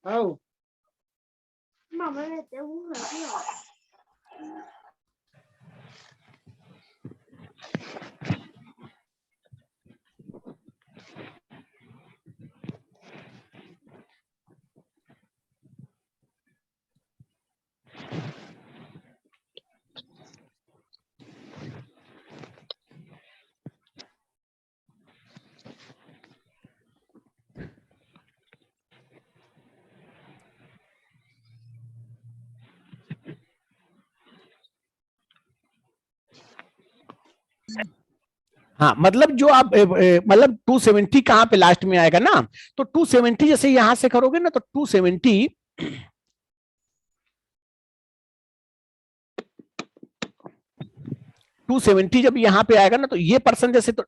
Oh. हाँ, मतलब जो आप मतलब 270 कहां पे लास्ट में आएगा ना, तो 270 जैसे यहां से करोगे ना, तो 270 जब यहां पे आएगा ना, तो ये पर्सन जैसे तो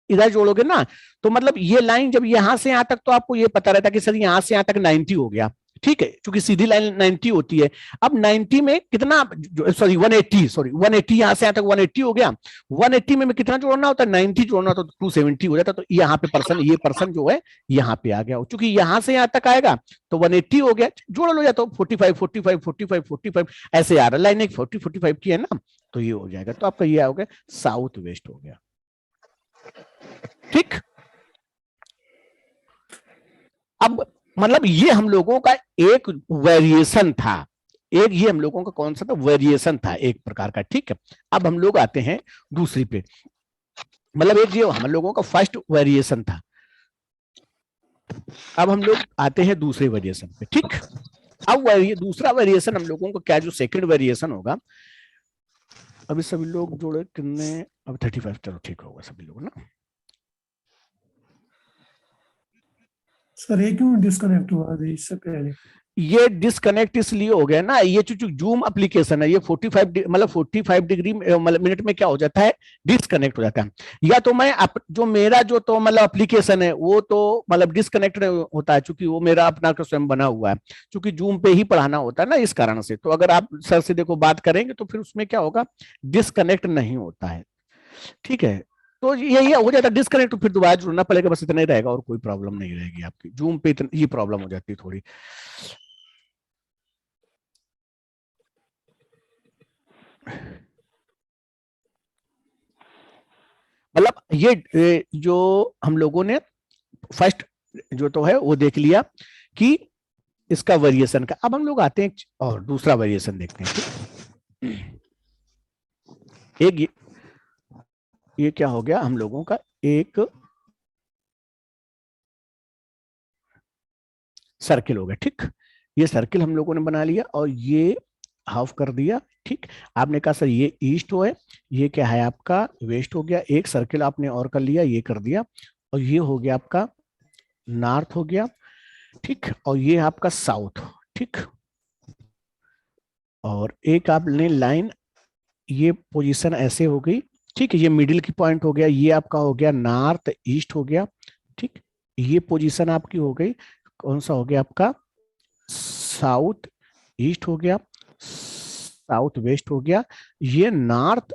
इधर जोड़ोगे ना, तो मतलब ये लाइन जब यहां से यहां तक, तो आपको ये पता रहता है कि सर यहां से यहां तक 90 हो गया, ठीक है, क्योंकि सीधी लाइन 90 होती है। अब 90 में कितना, सॉरी 180, सॉरी 180, यहां से यहां तक 180 हो गया, 180 में कितना जोड़ना होता है, 90 जोड़ना होता है, तो 270 हो जाता। तो यहाँ पे पर्सन, ये पर्सन जो है यहाँ पे आ गया, क्योंकि यहां से यहां तक आएगा तो 180 हो गया, जोड़ लो, या तो 45 45 45 45 ऐसे आ रहा है, लाइन एक 40 45 की है ना, तो ये हो जाएगा। तो आपका ये हो गया साउथ वेस्ट हो गया, ठीक। अब मतलब ये हम लोगों का एक वेरिएशन था, एक ये हम लोगों का कौन सा था, वेरिएशन था एक प्रकार का, ठीक है। अब हम लोग आते हैं दूसरी पे, मतलब एक ये हम लोगों का फर्स्ट वेरिएशन था, अब हम लोग आते हैं दूसरे वेरिएशन पे, ठीक। अब दूसरा वेरिएशन हम लोगों को क्या, जो सेकंड वेरिएशन होगा, अभी सभी लोग जोड़े कितने, अब 35, चलो ठीक होगा सभी लोग ना। सर ये क्यों डिस्कनेक्ट हुआ था इससे पहले? ये डिस्कनेक्ट इसलिए हो गया ना, ये जो जूम एप्लीकेशन है, ये 45 मतलब 45 डिग्री मतलब मिनट में क्या हो जाता है, डिस्कनेक्ट हो जाता है। या तो मैं जो मेरा जो तो मतलब एप्लीकेशन है वो तो मतलब डिस्कनेक्ट होता है, क्योंकि वो मेरा अपना का स्वयं बना हुआ है, क्योंकि जूम पे ही पढ़ाना होता है ना, इस कारण से। तो अगर आप सर से देखो बात करेंगे तो फिर उसमें क्या होगा, डिस्कनेक्ट नहीं होता है, ठीक है। तो ये हो जाता है डिस्कनेक्ट, तो फिर दोबारा जुड़ना पड़ेगा, बस इतना ही रहेगा, और कोई प्रॉब्लम नहीं रहेगी आपकी। जूम पे इतनी ये प्रॉब्लम हो जाती है थोड़ी। मतलब ये जो हम लोगों ने फर्स्ट जो तो है वो देख लिया कि इसका वेरिएशन का। अब हम लोग आते हैं और दूसरा वेरिएशन देखते हैं। एक ये क्या हो गया हम लोगों का, एक सर्किल हो गया, ठीक। ये सर्किल हम लोगों ने बना लिया और ये हाफ कर दिया, ठीक। आपने कहा सर ये ईस्ट है, ये क्या है आपका वेस्ट हो गया, एक सर्किल आपने और कर लिया, ये कर दिया, और ये हो गया आपका नॉर्थ हो गया, ठीक। और ये आपका साउथ, ठीक। और एक आपने लाइन, ये पोजीशन ऐसे हो गई, ठीक है, ये मिडिल की पॉइंट हो गया, ये आपका हो गया नॉर्थ ईस्ट हो गया, ठीक। ये पोजीशन आपकी हो गई, कौन सा हो गया आपका, साउथ ईस्ट हो गया, साउथ वेस्ट हो गया, ये नॉर्थ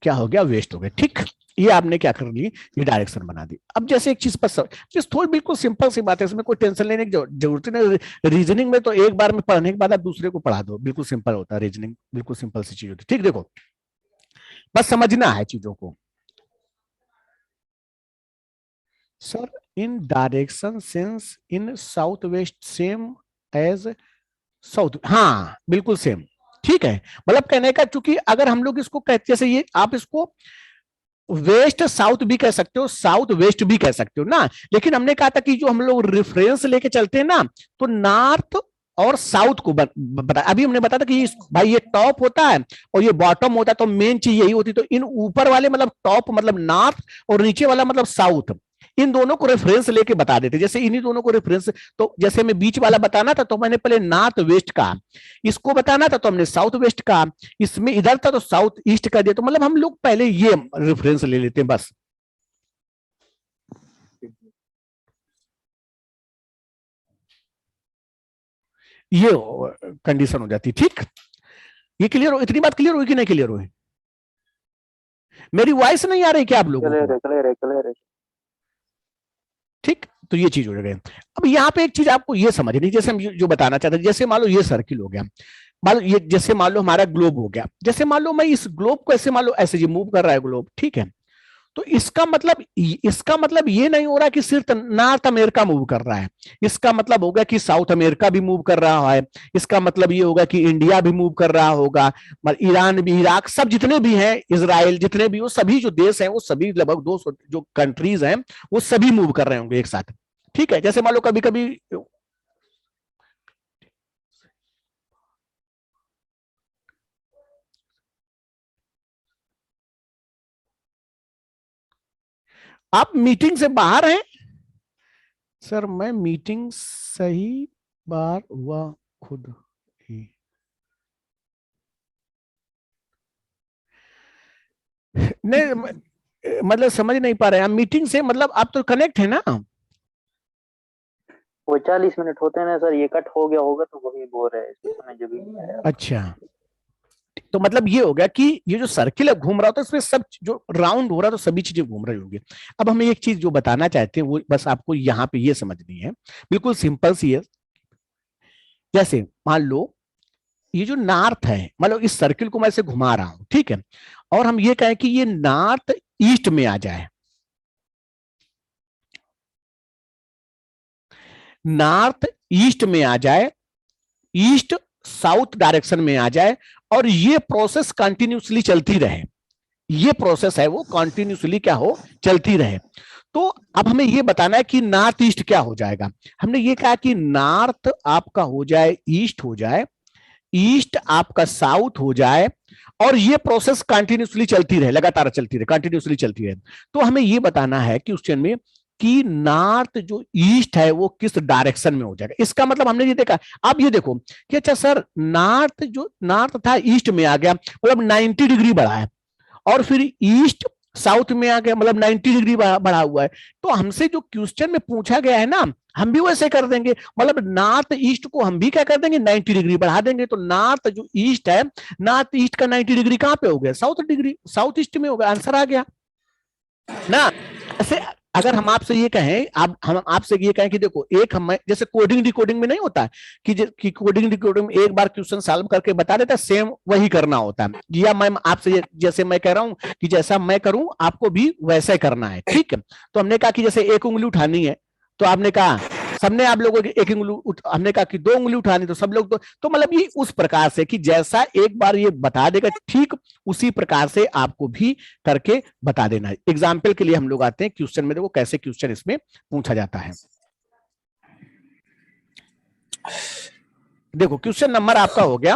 क्या हो गया, वेस्ट हो गया, ठीक। ये आपने क्या कर ली, ये डायरेक्शन बना दी। अब जैसे एक चीज पर चीज थोड़ी बिल्कुल सिंपल सी बात है, इसमें कोई टेंशन लेने की जरूरत नहीं। रीजनिंग में तो एक बार में पढ़ने के बाद आप दूसरे को पढ़ा दो, बिल्कुल सिंपल होता है रीजनिंग, बिल्कुल सिंपल सी चीज होती है, ठीक। देखो बस समझना है चीजों को। Sir in direction sense in south west same as south, हाँ बिल्कुल सेम, ठीक है। मतलब कहने का, चूंकि अगर हम लोग इसको कहते, जैसे ये आप इसको वेस्ट साउथ भी कह सकते हो, साउथ वेस्ट भी कह सकते हो ना, लेकिन हमने कहा था कि जो हम लोग रेफरेंस लेके चलते हैं ना, तो नॉर्थ और साउथ को बता, अभी हमने बताया था कि भाई ये टॉप होता है और ये बॉटम होता है, तो मेन चीज यही होती, तो इन ऊपर वाले मतलब टॉप मतलब नॉर्थ, और नीचे वाला मतलब साउथ, इन दोनों को रेफरेंस लेके बता देते। जैसे इन्हीं दोनों को रेफरेंस, तो जैसे मैं बीच वाला बताना था तो मैंने पहले नॉर्थ वेस्ट का, इसको बताना था तो हमने साउथ वेस्ट का, इसमें इधर था तो साउथ ईस्ट का दिया। तो मतलब हम लोग पहले ये रेफरेंस ले लेते हैं बस। ये कंडीशन हो जाती, ठीक। ये क्लियर हो, इतनी बात क्लियर हुई कि नहीं क्लियर हुई? मेरी वॉइस नहीं आ रही क्या आप लोगों को? क्लियर है। ठीक, तो ये चीज हो जाएगा। अब यहाँ पे एक चीज आपको ये समझनी, जैसे हम जो बताना चाहते हैं, जैसे मान लो ये सर्किल हो गया, मान लो ये, जैसे मान लो हमारा ग्लोब हो गया, जैसे मान लो मैं इस ग्लोब को ऐसे मान लो ऐसे जी मूव कर रहा है ग्लोब, ठीक है। तो इसका मतलब ये नहीं हो रहा कि सिर्फ नॉर्थ अमेरिका मूव कर रहा है, इसका मतलब होगा कि साउथ अमेरिका भी मूव कर रहा है, इसका मतलब ये होगा कि इंडिया भी मूव कर रहा होगा, ईरान भी, इराक, सब जितने भी हैं, इजराइल, जितने भी वो सभी जो देश हैं वो सभी लगभग 200 जो कंट्रीज हैं वो सभी मूव कर रहे होंगे एक साथ, ठीक है। जैसे मान लो कभी कभी आप मीटिंग से बाहर हैं सर, मैं मीटिंग सही बार हुआ खुद ही, नहीं मतलब समझ नहीं पा रहे हैं, मीटिंग से मतलब आप तो कनेक्ट है ना। वो 40 मिनट होते हैं ना सर, ये कट हो गया होगा तो वही बोल रहे हैं, इस समय जो भी है। अच्छा, तो मतलब ये हो गया कि ये जो सर्किल घूम रहा होता है इसमें सब जो राउंड हो रहा है तो सभी चीजें घूम रही होंगी। अब हम एक चीज जो बताना चाहते हैं वो बस आपको यहाँ पे ये समझनी है, बिल्कुल सिंपल सी है। जैसे मान लो ये जो नॉर्थ है, मतलब इस सर्किल को मैं ऐसे घुमा रहा हूं, ठीक है, और हम ये कहें कि ये नॉर्थ ईस्ट में आ जाए, नॉर्थ ईस्ट में आ जाए, ईस्ट साउथ डायरेक्शन में आ जाए, और ये प्रोसेस कंटिन्यूसली चलती रहे, ये प्रोसेस है वो कंटिन्यूसली क्या हो, चलती रहे। तो अब हमें ये बताना है कि नॉर्थ ईस्ट क्या हो जाएगा। हमने ये कहा कि नॉर्थ आपका हो जाए ईस्ट हो जाए, ईस्ट आपका साउथ हो जाए, और ये प्रोसेस कंटिन्यूसली चलती रहे, लगातार चलती रहे, कंटिन्यूसली चलती रहे। तो हमें ये बताना है क्वेश्चन में कि नॉर्थ जो ईस्ट है वो किस डायरेक्शन में हो जाएगा। इसका मतलब हमने ये देखा, अब ये देखो कि अच्छा सर नॉर्थ जो नॉर्थ था ईस्ट में आ गया, मतलब 90 डिग्री बढ़ा है, और फिर ईस्ट साउथ में आ गया, मतलब 90 डिग्री बढ़ा हुआ है। तो हमसे जो क्वेश्चन में पूछा गया है ना, हम भी वैसे कर देंगे, मतलब नॉर्थ ईस्ट को हम भी क्या कर देंगे, 90 डिग्री बढ़ा देंगे। तो नॉर्थ जो ईस्ट है, नॉर्थ ईस्ट का 90 डिग्री कहां पे हो गया, साउथ डिग्री, साउथ ईस्ट में हो गया, आंसर आ गया ना। ऐसे अगर हम आपसे ये कहें, हम आपसे ये कहें कि देखो एक हम जैसे कोडिंग डिकोडिंग में नहीं होता है कि कोडिंग डिकोडिंग में एक बार क्वेश्चन सॉल्व करके बता देता है, सेम वही करना होता है। या मैं आपसे जैसे मैं कह रहा हूं कि जैसा मैं करूं आपको भी वैसे करना है, ठीक है। तो हमने कहा कि जैसे एक उंगली उठानी है, तो आपने कहा सबने आप लोगों की एक उंगली, हमने कहा कि 2 उंगली उठानी, तो सब लोग तो मतलब ये उस प्रकार से कि जैसा एक बार ये बता देगा ठीक उसी प्रकार से आपको भी करके बता देना है। एग्जाम्पल के लिए हम लोग आते हैं क्वेश्चन में, देखो कैसे क्वेश्चन इसमें पूछा जाता है। देखो क्वेश्चन नंबर आपका हो गया,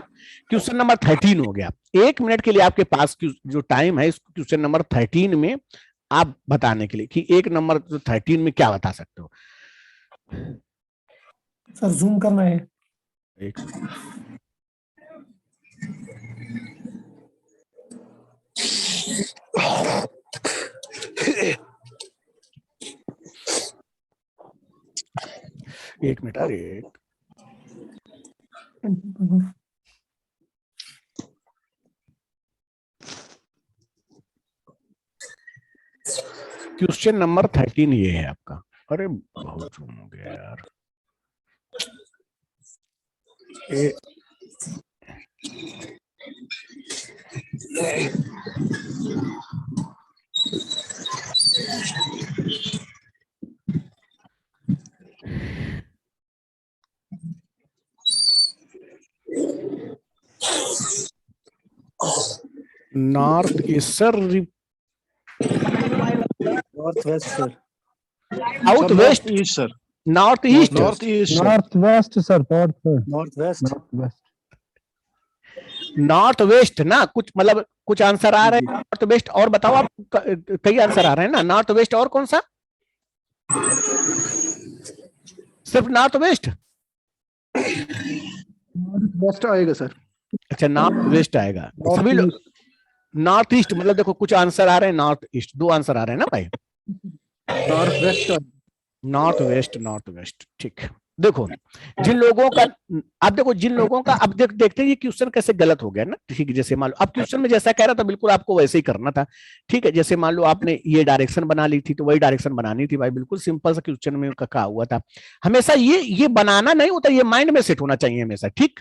क्वेश्चन नंबर 13 हो गया। 1 मिनट के लिए आपके पास जो टाइम है इस क्वेश्चन नंबर 13 में आप बताने के लिए कि एक नंबर 13 में क्या बता सकते हो। सर जूम करना है। एक मिनट, अरे क्वेश्चन नंबर 13 ये है आपका। अरे बहुत जूम हो गया यार। North east sir, north west sir, south west, east sir, north east, north east, north west sir, north west, north west, north west ना, कुछ मतलब कुछ आंसर आ रहे हैं नॉर्थ वेस्ट, और बताओ आप कई आंसर आ रहे हैं ना, नॉर्थ वेस्ट और कौन सा, सिर्फ नॉर्थ वेस्ट, नॉर्थ वेस्ट आएगा सर। अच्छा नॉर्थ वेस्ट आएगा सभी लोग। नॉर्थ ईस्ट मतलब देखो कुछ आंसर आ रहे हैं नॉर्थ ईस्ट, 2 आंसर आ रहे हैं ना भाई, north west, north west, north west, ठीक है। देखो जिन लोगों का, अब देखो जिन लोगों का, अब देखते हैं ये क्वेश्चन कैसे गलत हो गया ना। ठीक है, जैसे मान लो अब क्वेश्चन में जैसा कह रहा था बिल्कुल आपको वैसे ही करना था। ठीक है, जैसे मान लो आपने ये डायरेक्शन बना ली थी तो वही डायरेक्शन बनानी थी भाई, बिल्कुल सिंपल सा क्वेश्चन में कहा हुआ था। हमेशा ये बनाना नहीं होता, ये माइंड में सेट होना चाहिए हमेशा। ठीक,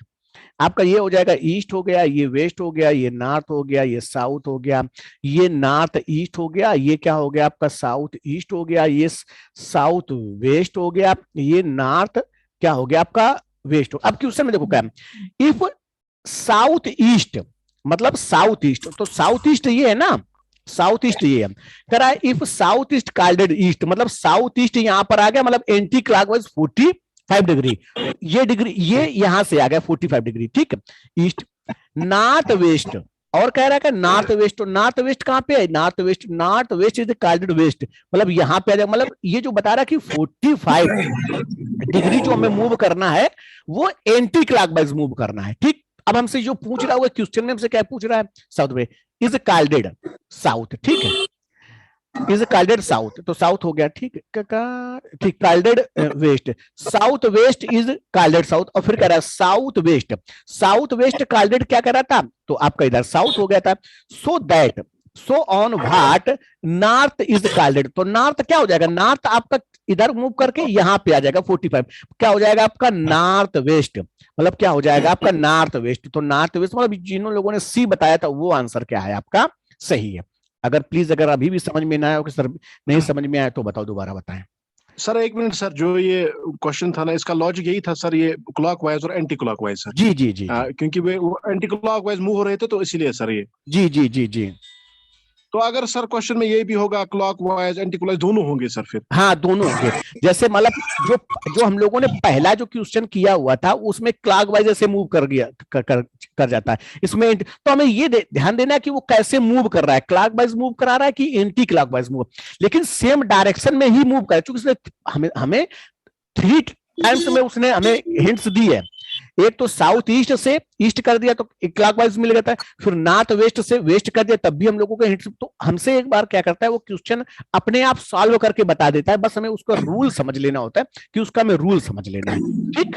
आपका ये हो जाएगा ईस्ट हो गया, ये वेस्ट हो गया, ये नॉर्थ हो गया, ये साउथ हो गया, ये नॉर्थ ईस्ट हो गया, ये क्या हो गया आपका साउथ ईस्ट हो गया, ये साउथ वेस्ट हो गया, ये नॉर्थ क्या हो गया आपका वेस्ट हो। अब क्वेश्चन में देखो क्या, इफ साउथ ईस्ट मतलब साउथ ईस्ट, तो साउथ ईस्ट ये है ना, साउथ ईस्ट ये है। कह रहा है इफ साउथ ईस्ट कॉल्डेड ईस्ट, मतलब साउथ ईस्ट यहां पर आ गया, मतलब एंटी क्लॉकवाइज 45 डिग्री, ये डिग्री ये यहां से आ गया 45 डिग्री। ठीक, ईस्ट। नॉर्थ वेस्ट, और कह रहा है कि नॉर्थ वेस्ट, तो नॉर्थ वेस्ट कहां पे है, north west is called west, मतलब यहां पे आ जाएगा। मतलब ये जो बता रहा है कि 45 डिग्री जो हमें मूव करना है वो एंटी क्लॉकवाइज मूव करना है। ठीक, अब हमसे जो पूछ रहा है वो क्वेश्चन में हमसे क्या पूछ रहा है, साउथ में इज कॉल्डेड साउथ। ठीक है, इज कॉल्डेड साउथ, तो साउथ हो गया। ठीक, ठीक, called west, south west is called south, और फिर कह रहा है साउथ वेस्ट कॉल्डेड क्या कह रहा था, तो आपका इधर साउथ हो गया था। सो ऑन व्हाट नॉर्थ इज कॉल्डेड, तो नॉर्थ क्या हो जाएगा, नॉर्थ आपका इधर मूव करके यहां पे आ जाएगा 45, क्या हो जाएगा आपका नॉर्थ वेस्ट, मतलब क्या हो जाएगा आपका नॉर्थ वेस्ट। तो नॉर्थ वेस्ट मतलब जिन लोगों ने सी बताया था वो आंसर क्या है आपका सही है। अगर प्लीज अगर अभी भी समझ में ना आया हो कि सर नहीं समझ में आया तो बताओ, दोबारा बताएं। सर एक मिनट सर, जो ये क्वेश्चन था ना इसका लॉजिक यही था सर, ये क्लॉकवाइज और एंटी क्लॉकवाइज सर। जी जी जी क्योंकि वो एंटी क्लॉकवाइज मूव हो रहे थे तो इसीलिए सर ये। जी जी जी जी। तो अगर सर क्वेश्चन में ये भी होगा क्लॉकवाइज एंटी क्लॉकवाइज दोनों होंगे सर फिर। हाँ दोनों होंगे, जैसे मतलब जो जो हम लोगों ने पहला जो क्वेश्चन किया हुआ था उसमें क्लॉकवाइज ऐसे मूव कर गया कर जाता है, इसमें तो हमें ये ध्यान देना है कि वो कैसे मूव कर रहा है, क्लॉकवाइज मूव करा रहा है कि एंटी क्लॉकवाइज मूव, लेकिन सेम डायरेक्शन में ही मूव कर, चूंकि उसने हमें 3 टाइम्स में उसने हमें हिंट्स दी है। एक तो साउथ ईस्ट से ईस्ट कर दिया तो क्लॉकवाइज मिल जाता है, फिर नॉर्थ वेस्ट से वेस्ट कर दिया तब भी हम लोगों को हिंट्स। तो हमसे एक बार क्या करता है वो क्वेश्चन अपने आप सॉल्व करके बता देता है, बस हमें उसका रूल समझ लेना होता है कि उसका हमें रूल समझ लेना है। ठीक,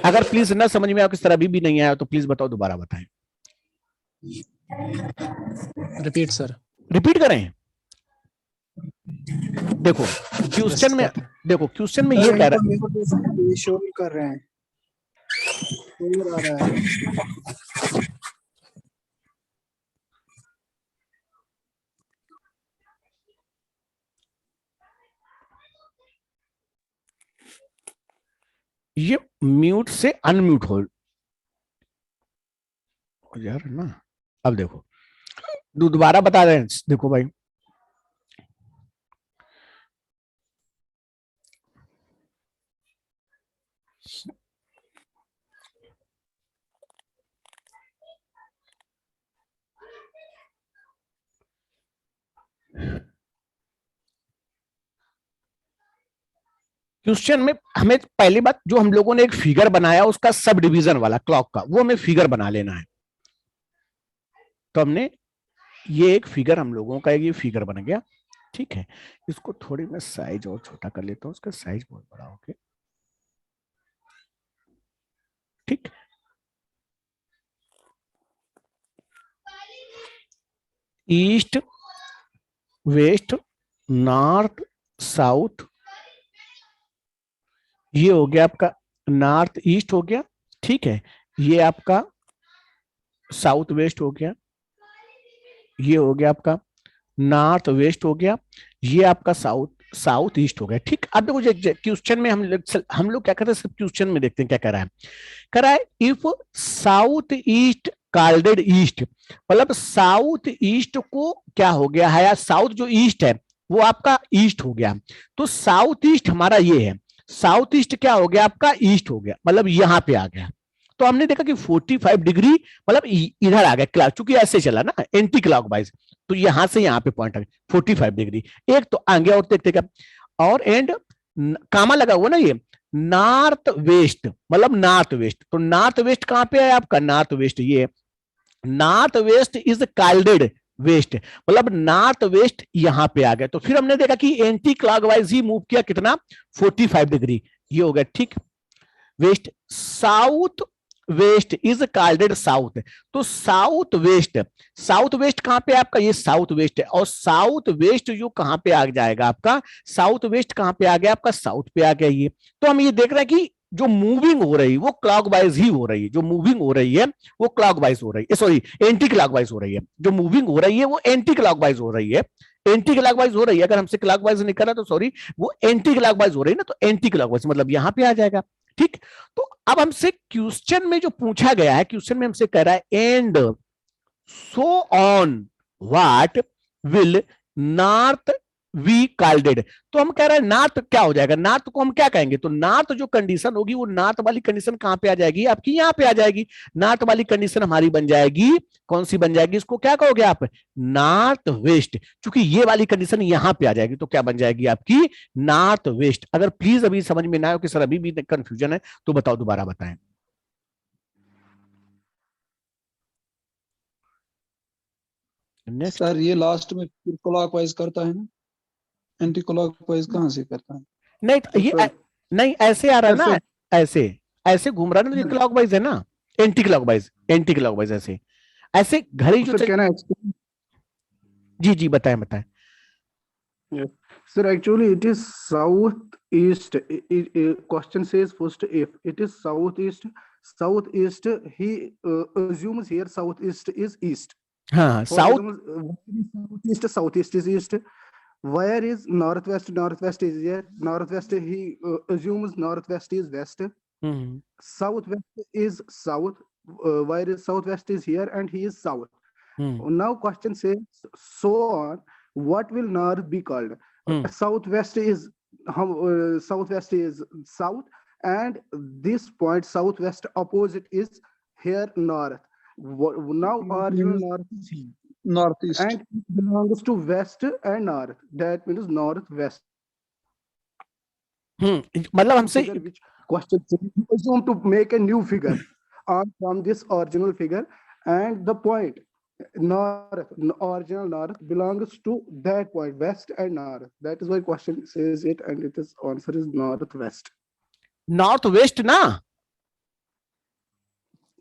अगर प्लीज ना समझ में आया किस तरह अभी भी नहीं आया तो प्लीज बताओ, दोबारा बताएं। Repeat sir. रिपीट करें। देखो क्वेश्चन में, देखो क्वेश्चन में ये कह रहा है, शो कर रहे हैं, आ रहा है। ये म्यूट से अनम्यूट हो यार ना। अब देखो दोबारा बता रहे हैं, देखो भाई क्वेश्चन में हमें पहली बात जो हम लोगों ने एक फिगर बनाया उसका सब डिवीजन वाला क्लॉक का, वो हमें फिगर बना लेना है। तो हमने ये एक फिगर हम लोगों का ये फिगर बन गया। ठीक है, इसको थोड़ी मैं साइज और छोटा कर लेता हूं, उसका साइज बहुत बड़ा हो गया। ठीक, ईस्ट वेस्ट नॉर्थ साउथ, ये हो गया आपका नॉर्थ ईस्ट हो गया। ठीक है, ये आपका साउथ वेस्ट हो गया, ये हो गया आपका नॉर्थ वेस्ट हो गया, ये आपका साउथ ईस्ट हो गया। ठीक, अब देखो क्वेश्चन में हम लोग क्या करते हैं, सब क्वेश्चन में देखते हैं क्या कर रहा है इफ साउथ ईस्ट कॉल्डेड ईस्ट, मतलब साउथ ईस्ट को क्या हो गया है, या साउथ जो ईस्ट है वो आपका ईस्ट हो गया, तो साउथ ईस्ट हमारा ये है, साउथ ईस्ट क्या हो गया आपका ईस्ट हो गया, मतलब यहां पे आ गया। तो हमने देखा कि 45 डिग्री मतलब इधर आ गया, क्लॉक चूंकि ऐसे चला ना एंटी क्लॉकवाइज, तो यहां से यहां पे पॉइंट आ गया 45 डिग्री। एक तो आगे और देखते क्या, और एंड कामा लगा हुआ ना ये नॉर्थ वेस्ट, मतलब नॉर्थ वेस्ट, तो नॉर्थ वेस्ट कहां पे है आपका, नॉर्थ वेस्ट ये north west is called west, मतलब नॉर्थ वेस्ट यहां पे आ गया। तो फिर हमने देखा कि एंटी क्लॉकवाइज ही मूव किया, कितना 45 डिग्री, ये हो गया ठीक। West, south west is called south, तो साउथ वेस्ट, साउथ वेस्ट कहां पे आपका, ये साउथ वेस्ट है, और साउथ वेस्ट जो कहां पे आ जाएगा आपका, साउथ वेस्ट कहां पे आ गया आपका, साउथ पे आ गया ये। तो हम ये देख रहे हैं कि जो मूविंग हो रही है वो क्लॉकवाइज ही हो रही है, जो मूविंग हो रही है वो क्लॉकवाइज हो रही है, सॉरी एंटी क्लॉकवाइज हो रही है, जो मूविंग हो रही है वो एंटी क्लॉकवाइज हो रही है, एंटी क्लॉकवाइज हो रही है। अगर हमसे क्लॉकवाइज नहीं कर रहा तो सॉरी, वो एंटी क्लॉकवाइज हो रही है ना, तो एंटी क्लॉकवाइज मतलब यहां पे आ जाएगा ठीक। तो अब हमसे क्वेश्चन में जो पूछा गया है, क्वेश्चन में हमसे कह रहा है and so on what will north we called, तो हम कह रहे हैं नॉर्थ क्या हो जाएगा, नॉर्थ को हम क्या कहेंगे, तो नॉर्थ जो कंडीशन होगी वो नॉर्थ वाली कंडीशन कहां पे आ जाएगी आपकी, यहां पे आ जाएगी। नॉर्थ वाली कंडीशन हमारी बन जाएगी, कौन सी बन जाएगी, इसको क्या कहोगे आप, नॉर्थ वेस्ट, क्योंकि ये वाली कंडीशन यहां पे आ जाएगी तो क्या बन जाएगी आपकी, नॉर्थ वेस्ट। अगर प्लीज अभी समझ में ना आए कि सर अभी भी कंफ्यूजन है तो बताओ, दोबारा बताएं। नेक्स्ट, सर ये लास्ट में क्लॉकवाइज करता है ना, एंटी क्लॉकवाइज कहाँ से करता है? नहीं तो ये सर, नहीं ऐसे आ रहा है ना, ऐसे। ऐसे ऐसे घूम रहा है ना, ये क्लॉकवाइज है ना, एंटी क्लॉकवाइज, एंटी क्लॉकवाइज ऐसे ऐसे घड़ी जो सर कहना है जी जी बताएं बताएं। sir, actually it is southeast. Question says first if it is southeast, southeast he assumes here southeast is east. हाँ For south, example, southeast is east. Where is northwest? Northwest is here. Northwest he assumes northwest is west. Southwest is south. Where is southwest is here and he is south. Now question says so on. What will north be called? Southwest is southwest is south, and this point southwest opposite is here north. Now original north is here, northeast. and it belongs to west and north. That means northwest. मतलब हमसे Figure which question says you assume to make a new figure on from this original figure, and the point north, original north belongs to that point west and north. That is why question says it, and it is answer is northwest. North west ना,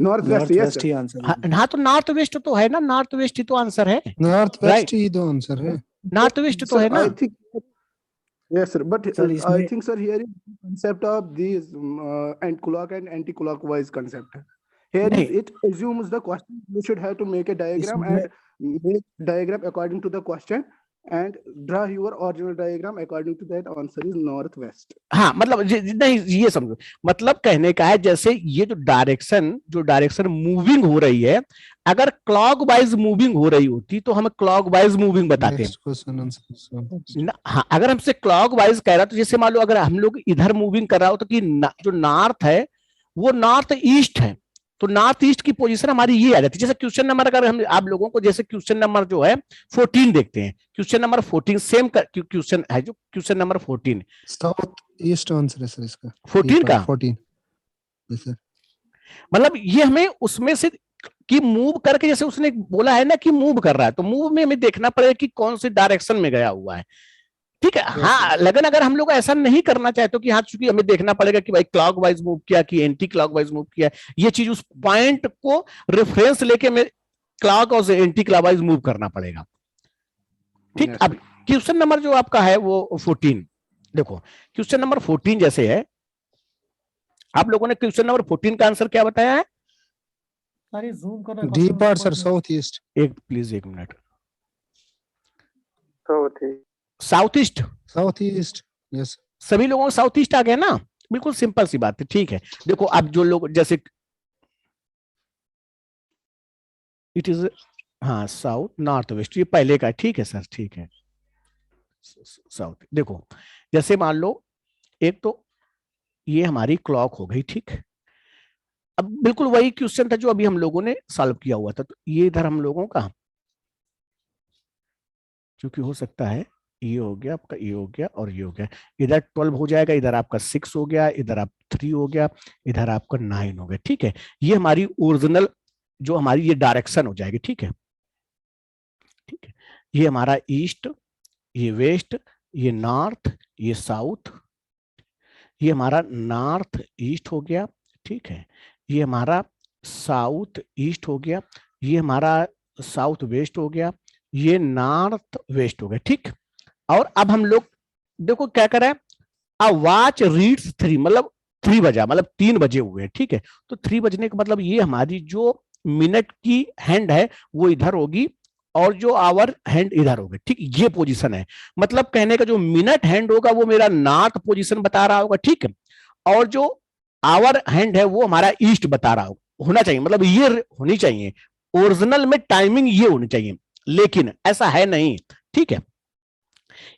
Northwest, yes Northwest sir. ही answer हाँ हाँ, तो north west तो है ना, north west ही तो answer है, north Right. Waste ही तो आंसर है। नॉर्थ वेस्ट तो Sir, है ना। I think yes sir, but Sir, I इसमें- think sir here is concept of these and clock and anti-clockwise concept. Here is नहीं। it assumes the question you should have to make a diagram इसमें- and make diagram according to the question and draw your original diagram according to that. Answer is northwest. हाँ मतलब नहीं, ये समझो, मतलब कहने का है जैसे ये जो डायरेक्शन मूविंग हो रही है, अगर क्लॉक वाइज मूविंग हो रही होती तो हम क्लॉक वाइज मूविंग बताते हैं Next question answer. ना। हाँ, अगर हमसे क्लॉक वाइज कह रहा तो जैसे मान लो अगर हम लोग इधर मूविंग कर रहा हो तो कि जो नॉर्थ है वो नॉर्थ ईस्ट है, तो नॉर्थ ईस्ट की पोजीशन हमारी ये आ जाती है। जैसे क्वेश्चन नंबर अगर हम आप लोगों को जैसे क्वेश्चन नंबर जो है 14 देखते हैं, क्वेश्चन नंबर 14 सेम क्वेश्चन है, जो question number 14 south east answer है सर इसका। 14 का 14 यस सर। मतलब ये हमें उसमें से कि मूव करके, जैसे उसने बोला है ना कि मूव कर रहा है, तो मूव में हमें देखना पड़ेगा कि कौन सी डायरेक्शन में गया हुआ है, ठीक है। हाँ, लेकिन अगर हम लोग ऐसा नहीं करना चाहते कि हाँ, चूंकि हमें देखना पड़ेगा कि भाई क्लॉक वाइज मूव किया कि एंटी क्लॉक वाइज मूव किया, ये चीज उस पॉइंट को रेफरेंस लेके हमें क्लॉक और एंटी क्लॉक वाइज मूव करना पड़ेगा, ठीक। Yes, अब क्वेश्चन नंबर जो आपका है वो 14 देखो, क्वेश्चन नंबर 14 जैसे है, आप लोगों ने क्वेश्चन नंबर 14 का आंसर क्या बताया है, सारी जूम करना D part sir south east. एक प्लीज एक minute, south east south east, south east yes. सभी लोगों को साउथ ईस्ट आ गया ना, बिल्कुल सिंपल सी बात है, ठीक है। देखो अब जो लोग जैसे इट इज, हाँ साउथ नॉर्थ वेस्ट, ये पहले का, ठीक है सर, ठीक है। साउथ देखो, जैसे मान लो एक तो ये हमारी क्लॉक हो गई, ठीक। अब बिल्कुल वही क्वेश्चन था जो अभी हम लोगों ने सॉल्व किया हुआ था, तो ये इधर हम लोगों का क्योंकि हो सकता है ये हो गया आपका, ये हो गया और ये हो गया, इधर 12 हो जाएगा, इधर आपका 6 हो गया, इधर आप 3 हो गया, इधर आपका 9 हो गया, ठीक है। ये हमारी ओरिजिनल जो हमारी ये डायरेक्शन हो जाएगी, ठीक है, ठीक। ये हमारा ईस्ट, ये वेस्ट, ये नॉर्थ, ये साउथ, ये हमारा नॉर्थ ईस्ट हो गया, ठीक है, ये हमारा साउथ ईस्ट हो गया, ये हमारा साउथ वेस्ट हो गया, ये नॉर्थ वेस्ट हो गया, ठीक। और अब हम लोग देखो क्या कर रहे हैं, अ वॉच रीड्स 3, मतलब 3 बजा, मतलब 3 बजे हुए हैं, ठीक है। तो 3 बजने का मतलब ये हमारी जो मिनट की हैंड है वो इधर होगी और जो आवर हैंड इधर होगी, ठीक, ये पोजीशन है। मतलब कहने का जो मिनट हैंड होगा वो मेरा नॉर्थ पोजीशन बता रहा होगा, ठीक है, और जो आवर हैंड है वो हमारा ईस्ट बता रहा होना चाहिए, मतलब ये होनी चाहिए ओरिजिनल में, टाइमिंग ये होनी चाहिए, लेकिन ऐसा है नहीं, ठीक है।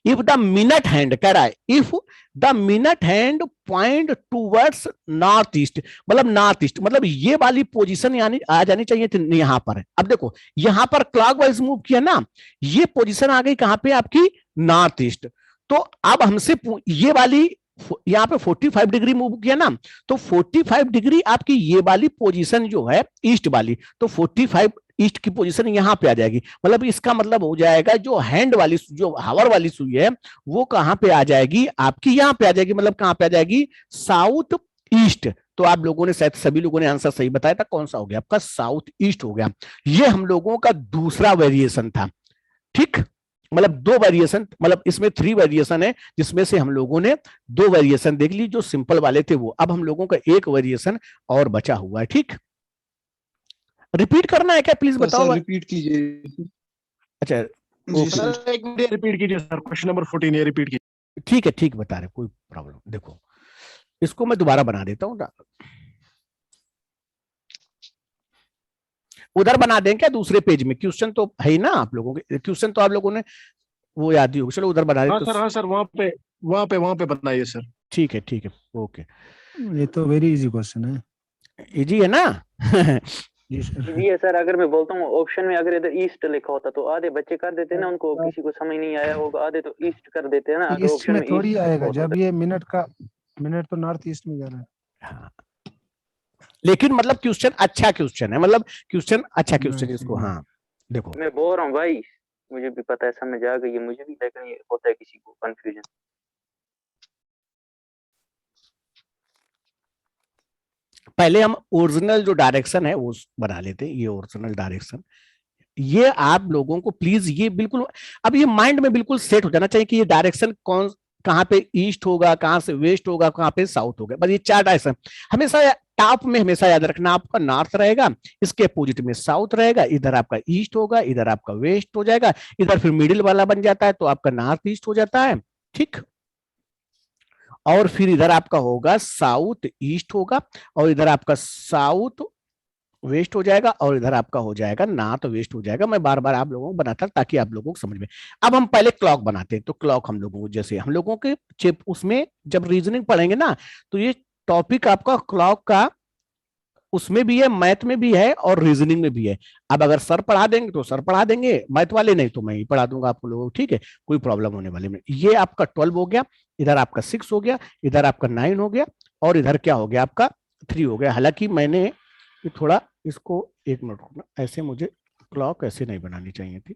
इफ द मिनट हैंड कह रहा है, if the minute hand point towards north east, मतलब नॉर्थ ईस्ट, मतलब ये वाली पोजीशन यानी आ जानी चाहिए थी यहां पर। अब देखो यहां पर क्लॉकवाइज मूव किया ना, ये पोजीशन आ गई कहां पे आपकी, नॉर्थ ईस्ट। तो अब हमसे ये वाली यहाँ पे 45 डिग्री मूव किया ना, तो 45 डिग्री आपकी ये वाली पोजीशन जो है ईस्ट वाली, तो 45 ईस्ट की पोजीशन यहां पे आ जाएगी। मतलब इसका मतलब हो जाएगा जो हैंड वाली, जो हावर वाली सुई है वो कहां पे आ जाएगी आपकी, यहां पे आ जाएगी, मतलब कहां पे आ जाएगी, साउथ ईस्ट। तो आप लोगों ने शायद सभी लोगों ने आंसर सही बताया था, कौन सा हो गया आपका, साउथ ईस्ट हो गया। ये हम लोगों का दूसरा वेरिएशन था, ठीक, मतलब 2 वेरिएशन, मतलब इसमें 3 वेरिएशन है, जिसमें से हम लोगों ने 2 वेरिएशन देख ली जो सिंपल वाले थे वो। अब हम लोगों का एक वेरिएशन और बचा हुआ है, ठीक। रिपीट करना है क्या, प्लीज बताओ। रिपीट कीजिए। अच्छा जी सर। सर एक मिनट रिपीट कीजिए सर, क्वेश्चन नंबर 14 ये रिपीट कीजिए। ठीक है, ठीक बता रहे, कोई प्रॉब्लम। देखो इसको मैं दोबारा बना देता हूँ, उधर बना दें क्या, दूसरे पेज में क्वेश्चन तो है ही ना आप लोगों के, क्वेश्चन तो आप लोगों ने वो याद ही होगा, चलो उधर बना हाँ देते। सर, हाँ सर, वहां पे बताइए सर। ठीक है, ओके। ये तो वेरी इजी क्वेश्चन है। इजी है ना? जी सर। ये सर अगर मैं बोलता हूँ ऑप्शन में अगर इधर ईस्ट लिखा होता तो आधे बच्चे कर देते ना, उनको किसी को समझ नहीं आया होगा, आधे तो ईस्ट कर देते हैं ना, अगर ऑप्शन इसमें में थोड़ी ईस्ट आएगा, होता जब ये मिनट तो नॉर्थ ईस्ट में जा रहा है। हाँ। लेकिन मतलब क्वेश्चन अच्छा क्वेश्चन है, मतलब क्वेश्चन अच्छा क्वेश्चन है इसको। हाँ देखो मैं बोल रहा हूँ भाई, मुझे भी पता है, समझ आ गई है मुझे भी, लेकिन ये होता है किसी को कंफ्यूजन। पहले हम ओरिजिनल जो डायरेक्शन है वो बना लेते हैं, ये ओरिजिनल डायरेक्शन, ये आप लोगों को प्लीज ये बिल्कुल अब ये माइंड में बिल्कुल सेट हो जाना चाहिए कि ये डायरेक्शन कौन, कहां पे ईस्ट होगा, कहां से वेस्ट होगा, कहां पे साउथ होगा, बस ये 4 डायरेक्शन हमेशा टॉप में हमेशा याद रखना। आपका नॉर्थ रहेगा, इसके अपोजिट में साउथ रहेगा, इधर आपका ईस्ट होगा, इधर आपका वेस्ट हो जाएगा, इधर फिर मिडिल वाला बन जाता है तो आपका नॉर्थ ईस्ट हो जाता है, ठीक। और फिर इधर आपका होगा साउथ ईस्ट होगा, और इधर आपका साउथ वेस्ट हो जाएगा, और इधर आपका हो जाएगा नॉर्थ वेस्ट हो जाएगा। मैं बार बार आप लोगों को बनाता ताकि आप लोगों को समझ में। अब हम पहले क्लॉक बनाते हैं, तो क्लॉक हम लोगों को, जैसे हम लोगों के चिप उसमें जब रीजनिंग पढ़ेंगे ना, तो ये टॉपिक आपका क्लॉक का उसमें भी है, मैथ में भी है और रीजनिंग में भी है। अब अगर सर पढ़ा देंगे तो सर पढ़ा देंगे मैथ वाले, नहीं तो मैं ही पढ़ा दूंगा आप लोगों को, ठीक है, कोई प्रॉब्लम होने वाली नहीं। ये आपका 12 हो गया, इधर आपका 6 हो गया, इधर आपका 9 हो गया, और इधर क्या हो गया आपका 3 हो गया। हालांकि मैंने थोड़ा इसको, एक मिनट रुकना, ऐसे मुझे क्लॉक ऐसे नहीं बनानी चाहिए थी।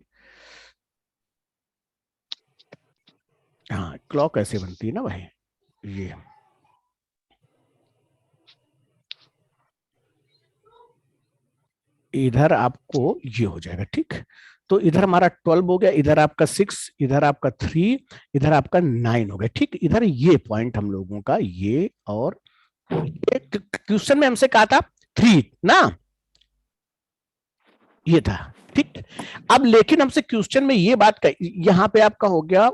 हाँ क्लॉक ऐसे बनती है ना भाई, ये इधर आपको ये हो जाएगा, ठीक। तो इधर हमारा 12 हो गया, इधर आपका 6, इधर आपका 3, इधर आपका 9 हो गया, ठीक। इधर ये पॉइंट हम लोगों का ये, और क्वेश्चन में हमसे कहा था 3 ना, ये था, ठीक। अब लेकिन हमसे क्वेश्चन में ये बात कही, यहां पे आपका हो गया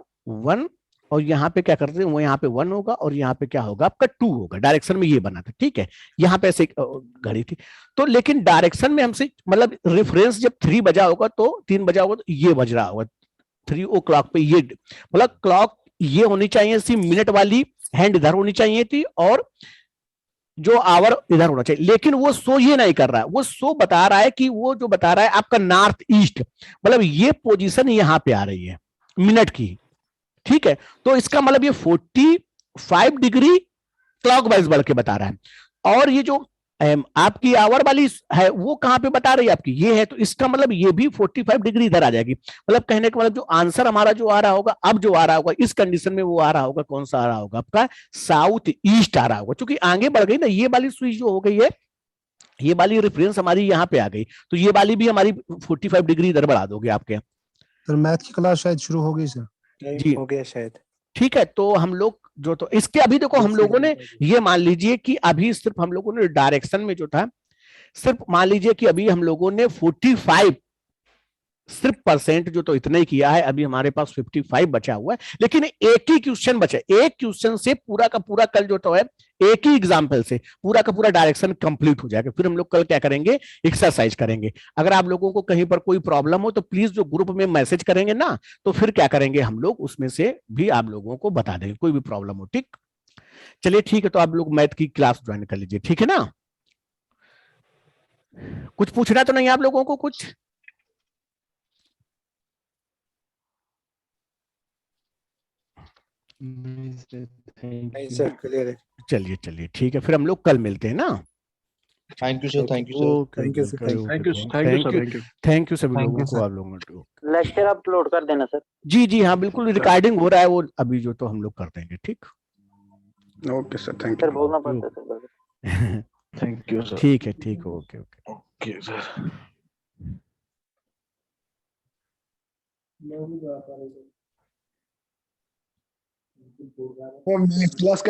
1, और यहाँ पे क्या करते हैं, वो यहाँ पे 1 होगा, और यहाँ पे क्या होगा आपका 2 होगा। डायरेक्शन में ये बना था, ठीक है, यहाँ पे ऐसे घड़ी थी। तो लेकिन डायरेक्शन में हमसे मतलब रेफरेंस जब 3 बजा होगा तो 3 बजा होगा तो ये बज रहा होगा 3 ओ क्लॉक पे, ये मतलब क्लॉक ये होनी चाहिए सी, मिनट वाली हैंड इधर होनी चाहिए थी, और जो आवर इधर होना चाहिए। लेकिन वो शो ये नहीं कर रहा है, वो शो बता रहा है कि वो जो बता रहा है आपका नॉर्थ ईस्ट, मतलब ये पोजीशन यहाँ पे आ रही है मिनट की, ठीक है। तो इसका मतलब ये 45 डिग्री क्लॉकवाइज बढ़ के बता रहा है, और ये जो आपकी आवर वाली है वो कहाँ पे बता रही है आपकी, ये है, तो इसका मतलब ये भी 45 डिग्री इधर आ जाएगी। मतलब कहने का मतलब जो आंसर हमारा जो आ रहा होगा, अब जो आ रहा होगा इस कंडीशन में, वो आ रहा होगा, कौन सा आ रहा होगा आपका, साउथ ईस्ट आ रहा होगा। क्योंकि आगे बढ़ गई ना ये वाली स्विच जो हो गई है, ये वाली रेफरेंस हमारी यहाँ पे आ गई, तो ये वाली भी हमारी 45 डिग्री इधर बढ़ा दोगे आपके। सर मैथ की क्लास शायद शुरू हो गई सर। जी हो गया शायद। ठीक है, तो हम लोग जो, तो इसके अभी देखो हम लोगों ने ये मान लीजिए कि अभी सिर्फ हम लोगों ने डायरेक्शन में जो था, सिर्फ मान लीजिए कि अभी हम लोगों ने 45 सिर्फ परसेंट जो तो इतना ही किया है, अभी हमारे पास 55 बचा हुआ है। लेकिन एक ही क्वेश्चन बचा, एक क्वेश्चन से पूरा का पूरा कल जो तो है, एक ही एग्जाम्पल से पूरा का पूरा डायरेक्शन कंप्लीट हो जाएगा। फिर हम लोग कल क्या करेंगे, एक्सरसाइज करेंगे। अगर आप लोगों को कहीं पर कोई प्रॉब्लम हो तो प्लीज जो ग्रुप में मैसेज करेंगे ना, तो फिर क्या करेंगे हम लोग, उसमें से भी आप लोगों को बता देंगे कोई भी प्रॉब्लम हो। ठीक, चलिए ठीक है, तो आप लोग मैथ की क्लास ज्वाइन कर लीजिए, ठीक है ना। कुछ पूछना तो नहीं आप लोगों को कुछ? नहीं सर, क्लियर है। चलिए चलिए ठीक है, फिर हम लोग कल मिलते हैं ना। Thank you sir, thank you sir. Okay, Thank you, sir. Thank you thank you, sir. Thank you सभी Thank लोगों you, को, sir. आप लोगों को। लेक्चर अपलोड कर देना सर। जी जी हाँ बिल्कुल, रिकॉर्डिंग हो रहा है वो अभी जो, तो हम लोग कर देंगे। ठीक, Okay, sir. Thank sir you. बोलना पड़ता है सर। Thank you sir. ठीक है, ठीक, okay okay. Okay sir. Class